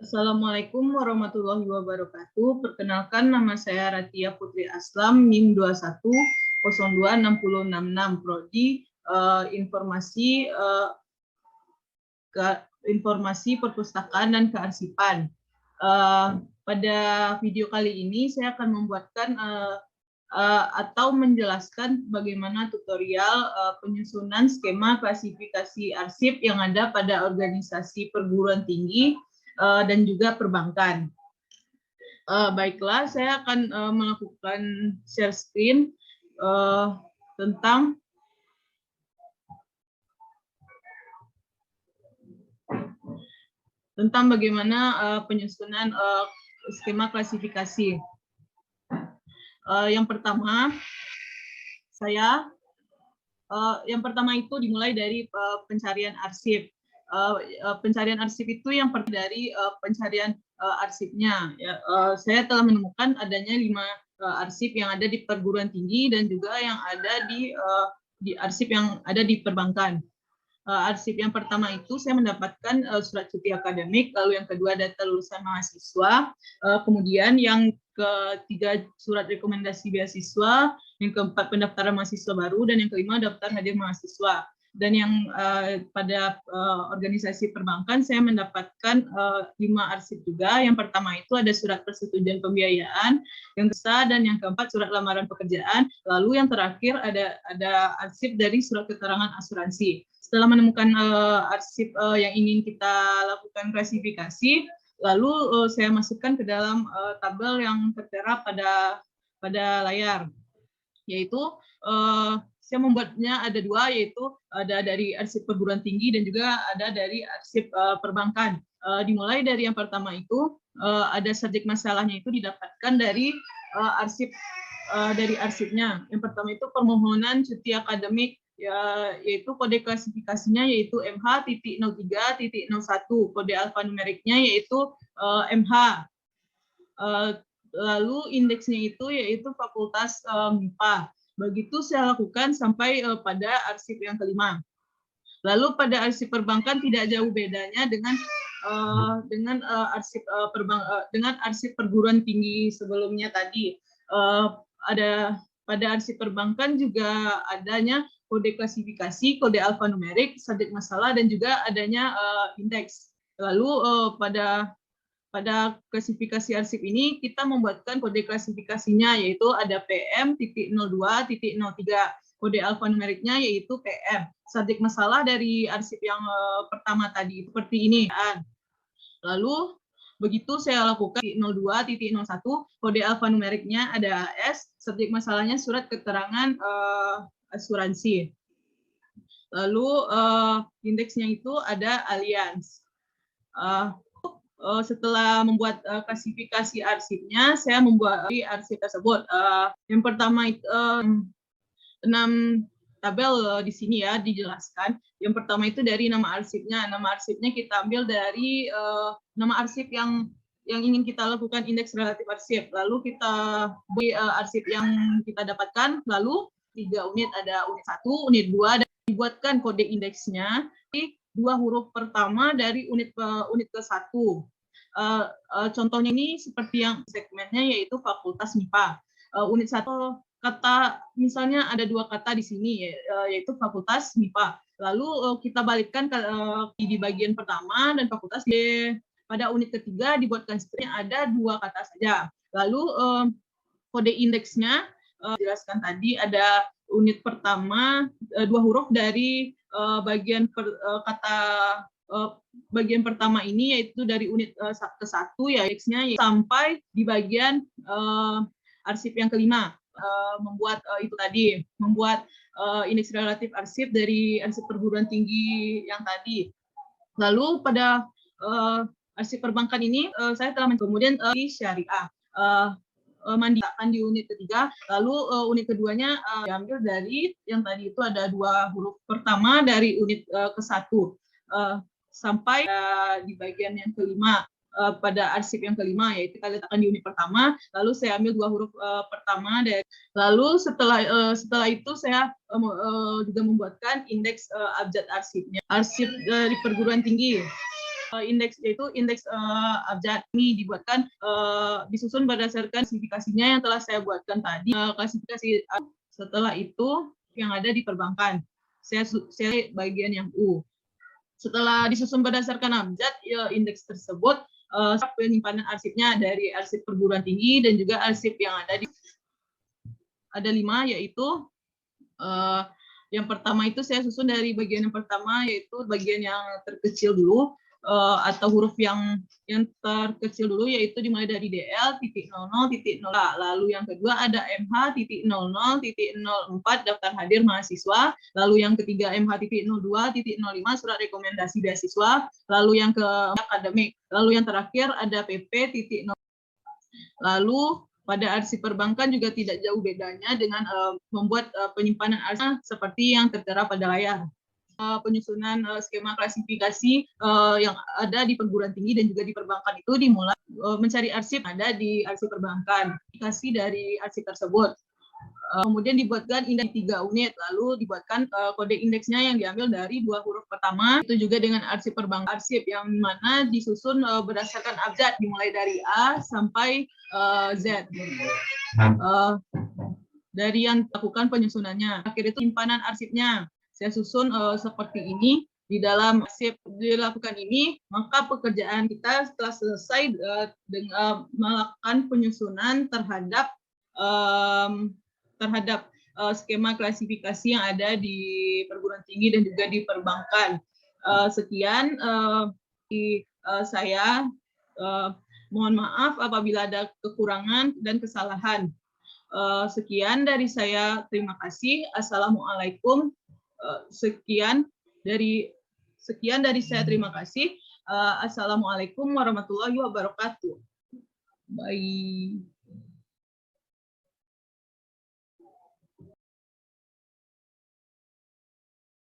Assalamualaikum warahmatullahi wabarakatuh. Perkenalkan, nama saya Ratia Putri Aslam, NIM 21026066, Prodi Informasi Informasi Perpustakaan dan Kearsipan. Pada video kali ini saya akan membuatkan atau menjelaskan bagaimana tutorial penyusunan skema klasifikasi arsip yang ada pada organisasi perguruan tinggi dan juga perbankan. Baiklah, saya akan melakukan share screen tentang bagaimana penyusunan skema klasifikasi. Yang pertama itu dimulai dari pencarian arsip. Pencarian arsip itu yang pertama dari pencarian arsipnya. Saya telah menemukan adanya 5 arsip yang ada di perguruan tinggi dan juga yang ada di arsip yang ada di perbankan. Arsip yang pertama itu saya mendapatkan surat cuti akademik, lalu yang kedua data lulusan mahasiswa, kemudian yang ketiga surat rekomendasi beasiswa, yang keempat pendaftaran mahasiswa baru, dan yang kelima daftar hadir mahasiswa. Dan yang pada organisasi perbankan saya mendapatkan 5 arsip juga. Yang pertama itu ada surat persetujuan pembiayaan, yang kedua dan yang keempat surat lamaran pekerjaan, lalu yang terakhir ada arsip dari surat keterangan asuransi. Setelah menemukan arsip yang ingin kita lakukan klasifikasi, lalu saya masukkan ke dalam tabel yang tertera pada layar, yaitu saya membuatnya ada 2, yaitu ada dari arsip perguruan tinggi dan juga ada dari arsip perbankan. Dimulai dari yang pertama itu ada subjek masalahnya itu didapatkan dari arsipnya. Yang pertama itu permohonan cuti akademik, yaitu kode klasifikasinya yaitu MH.03.01, kode alfanumeriknya yaitu MH. Lalu indeksnya itu yaitu fakultas MIPA. Begitu saya lakukan sampai pada arsip yang kelima. Lalu pada arsip perbankan tidak jauh bedanya dengan arsip perguruan tinggi sebelumnya tadi. Pada arsip perbankan juga adanya kode klasifikasi, kode alfanumerik, subjek masalah, dan juga adanya indeks. Lalu pada klasifikasi arsip ini kita membuatkan kode klasifikasinya, yaitu ada PM.02.03, kode alfanumeriknya yaitu PM. Subjek masalah dari arsip yang pertama tadi seperti ini. Lalu begitu saya lakukan 02.01, kode alfanumeriknya ada AS, subjek masalahnya surat keterangan asuransi. Lalu indeksnya itu ada Allianz. Setelah membuat klasifikasi arsipnya, saya membuat arsip tersebut. Yang pertama itu 6 tabel di sini ya dijelaskan. Yang pertama itu dari nama arsipnya. Nama arsipnya kita ambil dari nama arsip yang ingin kita lakukan indeks relatif arsip. Lalu kita beri arsip yang kita dapatkan. Lalu 3 unit, ada unit 1, unit 2, dan dibuatkan kode indeksnya di 2 huruf pertama dari unit ke-1. Contohnya ini seperti yang segmennya yaitu fakultas MIPA. Unit 1 kata, misalnya ada 2 kata di sini yaitu fakultas MIPA. Lalu kita balikkan di bagian pertama dan fakultas pada unit ketiga dibuatkan seperti ada 2 kata saja. Lalu kode indeksnya jelaskan tadi ada unit pertama 2 huruf dari bagian kata bagian pertama ini, yaitu dari unit ke-1 ya indeksnya sampai di bagian arsip yang kelima. Membuat indeks relatif arsip dari arsip perguruan tinggi yang tadi. Lalu pada arsip perbankan ini saya telah kemudian di syariah mandikan di unit ketiga. Lalu unit keduanya diambil dari yang tadi itu ada 2 huruf pertama dari unit ke-1 sampai di bagian yang kelima. Pada arsip yang kelima, yaitu kita letakkan di unit pertama, lalu saya ambil 2 huruf pertama, lalu setelah itu saya juga membuatkan indeks abjad arsipnya. Arsip dari perguruan tinggi Indeks yaitu indeks abjad. Ini dibuatkan disusun berdasarkan klasifikasinya yang telah saya buatkan tadi. Klasifikasi setelah itu yang ada di perbankan. Saya bagian yang U. Setelah disusun berdasarkan abjad indeks tersebut, penyimpanan arsipnya dari arsip perguruan tinggi dan juga arsip yang ada di ada 5, yaitu yang pertama itu saya susun dari bagian yang pertama, yaitu bagian yang terkecil dulu, atau huruf yang terkecil dulu, yaitu dimulai dari DL titik 00 titik 0. Lalu yang kedua ada MH titik 00 titik 04 daftar hadir mahasiswa. Lalu yang ketiga MH titik 02 titik 05 surat rekomendasi beasiswa. Lalu yang ke akademik. Lalu yang terakhir ada PP titik 0. Lalu pada arsip perbankan juga tidak jauh bedanya dengan membuat penyimpanan arsip seperti yang tertera pada layar. Penyusunan skema klasifikasi yang ada di perguruan tinggi dan juga di perbankan itu dimulai mencari arsip ada di arsip perbankan, klasifikasi dari arsip tersebut. Kemudian dibuatkan indeks 3 unit, lalu dibuatkan kode indeksnya yang diambil dari 2 huruf pertama, itu juga dengan arsip perbankan, arsip yang mana disusun berdasarkan abjad dimulai dari A sampai Z. Dari yang lakukan penyusunannya. Akhir itu simpanan arsipnya. Saya susun seperti ini. Di dalam arsip dilakukan ini, maka pekerjaan kita setelah selesai dengan melakukan penyusunan terhadap skema klasifikasi yang ada di perguruan tinggi dan juga di perbankan. Sekian saya mohon maaf apabila ada kekurangan dan kesalahan. Sekian dari saya, terima kasih. Assalamualaikum. Sekian dari saya, terima kasih. Assalamualaikum warahmatullahi wabarakatuh. Bye.